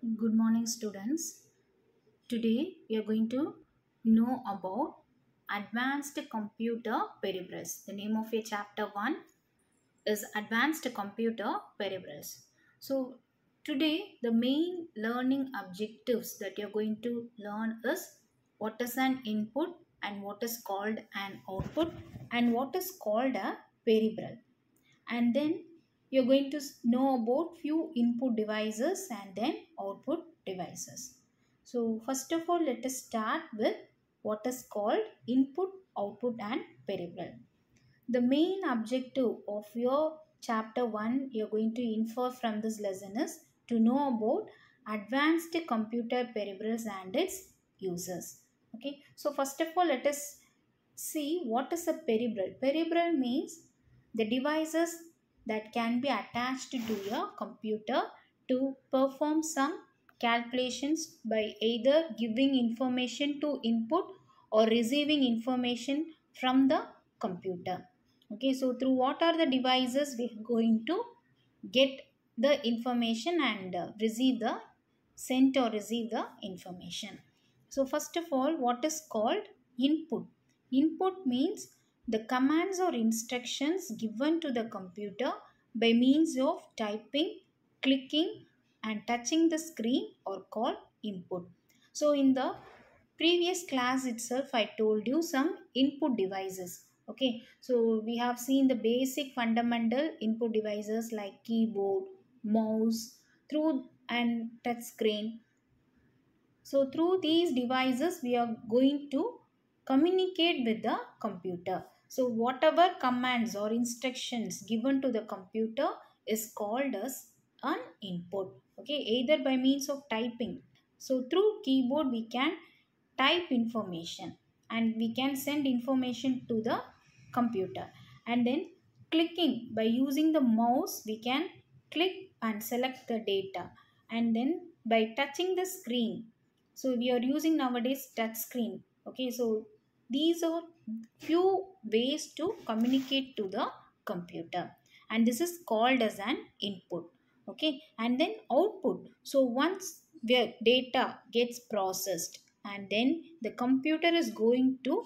Good morning, students. Today we are going to know about advanced computer peripherals. The name of your chapter 1 is advanced computer peripherals. So, today the main learning objectives that you're going to learn is what is an input and what is called an output and what is called a peripheral, and then you're going to know about few input devices and then output devices. So first of all, let us start with what is called input, output and peripheral. The main objective of your chapter 1 you're going to infer from this lesson is to know about advanced computer peripherals and its uses. Okay, so first of all, let us see what is a peripheral. Peripheral means the devices that can be attached to your computer to perform some calculations by either giving information to input or receiving information from the computer. Okay, so through what are the devices we are going to get the information and receive the sent or receive the information. So first of all, what is called input? Input means the commands or instructions given to the computer by means of typing, clicking and touching the screen are called input. So in the previous class itself I told you some input devices. Okay, so we have seen the basic fundamental input devices like keyboard, mouse, through and touch screen. So through these devices, we are going to communicate with the computer. So whatever commands or instructions given to the computer is called as an input. Okay, either by means of typing. So through keyboard, we can type information and we can send information to the computer. And then clicking, by using the mouse, we can click and select the data. And then by touching the screen, so we are using nowadays touch screen. Okay, so these are few ways to communicate to the computer, and this is called as an input. Okay, and then output. So once the data gets processed and then the computer is going to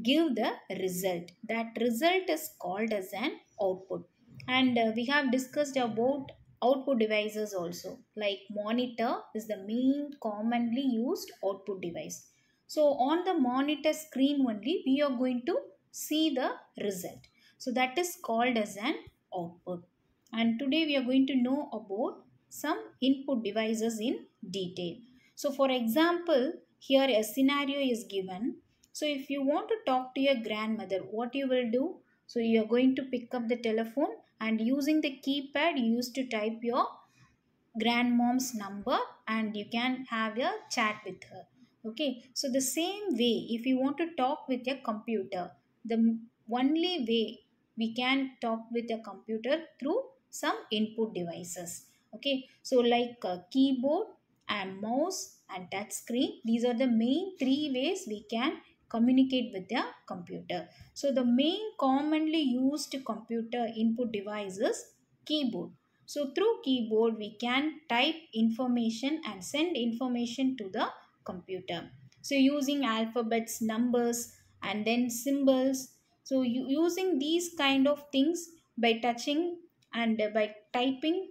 give the result, that result is called as an output. And we have discussed about output devices also, like monitor is the main commonly used output device. So on the monitor screen only we are going to see the result, so that is called as an output. And today we are going to know about some input devices in detail. So for example, here a scenario is given. So if you want to talk to your grandmother, what you will do? So you are going to pick up the telephone and using the keypad you used to type your grandmom's number and you can have a chat with her. Okay, so the same way if you want to talk with your computer, the only way we can talk with a computer through some input devices. Okay, so like keyboard and mouse and touch screen, these are the main three ways we can communicate with the computer. So the main commonly used computer input device is keyboard. So through keyboard we can type information and send information to the computer. So using alphabets, numbers and then symbols. So using these kind of things by touching and by typing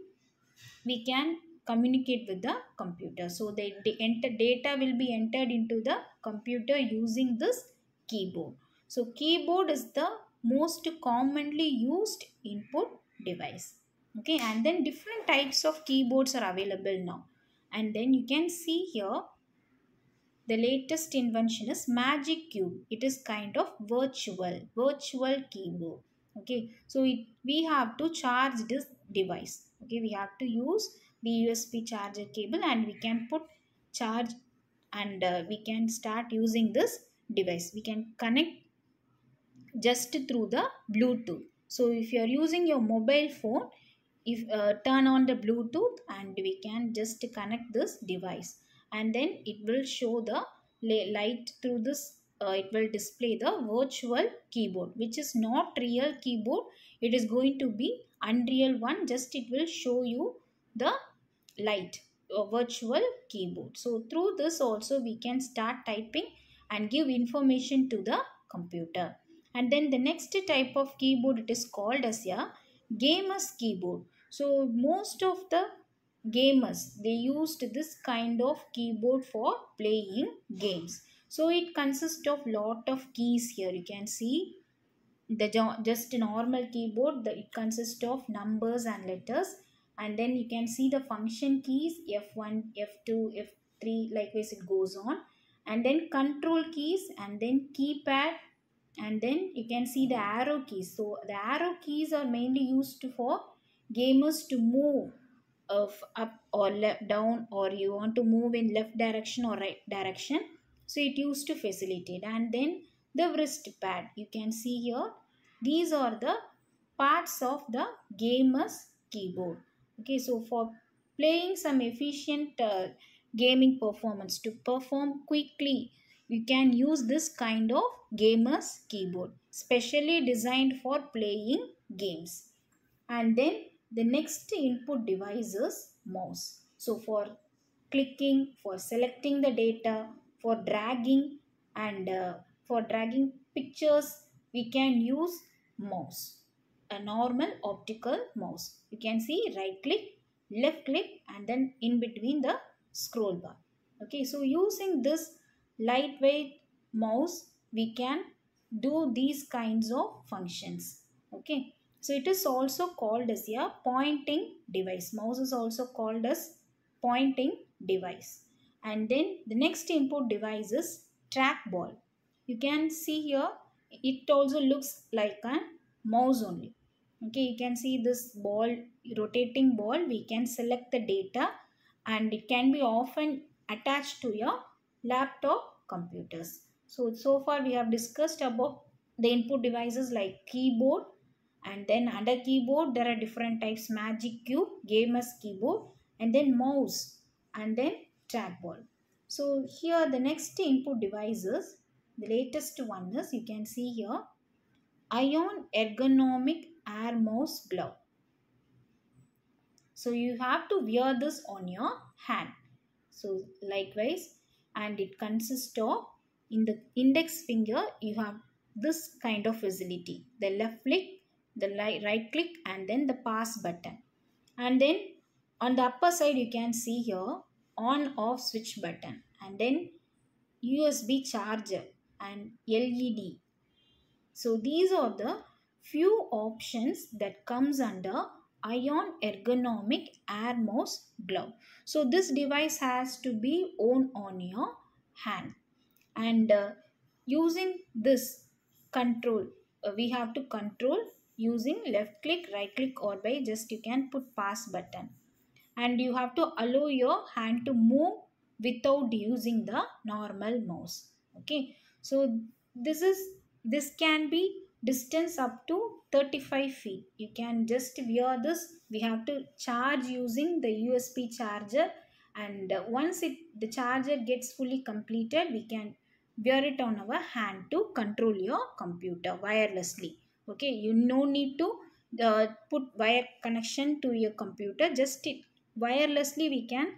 we can communicate with the computer. So the enter data will be entered into the computer using this keyboard. So keyboard is the most commonly used input device. Okay, and then different types of keyboards are available now. And then you can see here the latest invention is Magic Cube. It is kind of virtual keyboard. Okay, so we have to charge this device. Okay, we have to use the USB charger cable and we can put charge and we can start using this device. We can connect just through the Bluetooth. So if you are using your mobile phone, if turn on the Bluetooth and we can just connect this device and then it will show the light through this. It will display the virtual keyboard, which is not real keyboard. It is going to be unreal one. Just it will show you the light. virtual keyboard. So through this also we can start typing and give information to the computer. And then the next type of keyboard, it is called as a gamer's keyboard. So most of the gamers, they used this kind of keyboard for playing games. So it consists of lot of keys. Here you can see the just a normal keyboard, it consists of numbers and letters, and then you can see the function keys F1, F2, F3, likewise it goes on, and then control keys, and then keypad, and then you can see the arrow keys. So the arrow keys are mainly used for gamers to move of up or left down, or you want to move in left direction or right direction. So it used to facilitate. And then the wrist pad, you can see here, these are the parts of the gamer's keyboard. Okay, so for playing some efficient gaming performance, to perform quickly, you can use this kind of gamer's keyboard, specially designed for playing games. And then the next input device is mouse. So for clicking, for selecting the data, for dragging, and for dragging pictures, we can use mouse, a normal optical mouse. You can see right click, left click, and then in between the scroll bar. Okay, so using this lightweight mouse, we can do these kinds of functions. Okay, so it is also called as a pointing device. Mouse is also called as pointing device. And then the next input device is trackball. You can see here, it also looks like a mouse only. Okay, you can see this ball, rotating ball. We can select the data, and it can be often attached to your laptop computers. So far we have discussed about the input devices like keyboard, and then under keyboard there are different types: magic cube, gamer's keyboard, and then mouse, and then trackball. So here the next input devices, the latest one is, you can see here, ion ergonomic air mouse glove. So you have to wear this on your hand. So likewise, and it consists of, in the index finger you have this kind of facility: the left click, the right click, and then the pass button. And then on the upper side you can see here on off switch button, and then USB charger and LED. So these are the few options that comes under ion ergonomic air mouse glove. So this device has to be worn on your hand, and using this control, we have to control using left click, right click, or by just you can put pass button, and you have to allow your hand to move without using the normal mouse. Okay, so this can be distance up to 35 feet. You can just wear this. We have to charge using the USB charger, and once the charger gets fully completed, we can wear it on our hand to control your computer wirelessly. Okay, you no need to put wire connection to your computer. Just wirelessly we can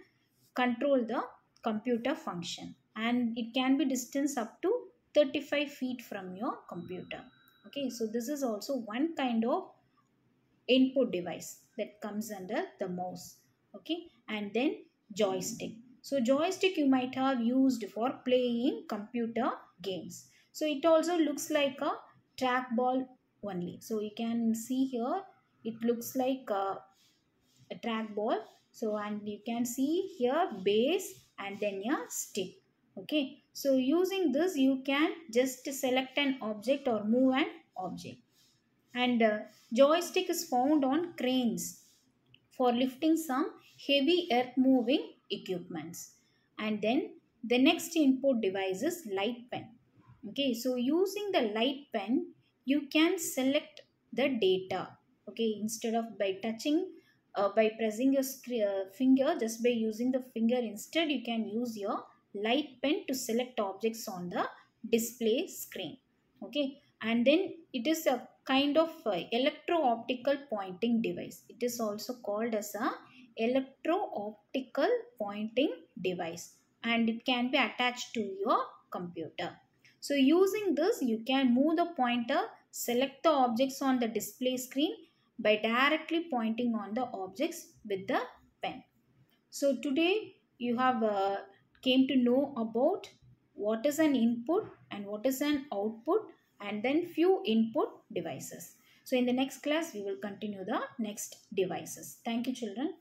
control the computer function, and it can be distance up to 35 feet from your computer. Okay, so this is also one kind of input device that comes under the mouse. Okay, and then joystick. So joystick you might have used for playing computer games. So it also looks like a trackball only. So you can see here, it looks like a trackball. So and you can see here base and then a stick. Okay, so using this you can just select an object or move an object. And joystick is found on cranes for lifting some heavy earth moving equipments. And then the next input device is light pen. Okay, so using the light pen, you can select the data. Okay, instead of by touching, by pressing your finger, just by using the finger, instead you can use your light pen to select objects on the display screen. Okay, and then it is a kind of electro-optical pointing device. It is also called as a electro-optical pointing device and it can be attached to your computer. So using this, you can move the pointer, select the objects on the display screen by directly pointing on the objects with the pen. So today you have came to know about what is an input and what is an output, and then few input devices. So in the next class we will continue the next devices. Thank you children.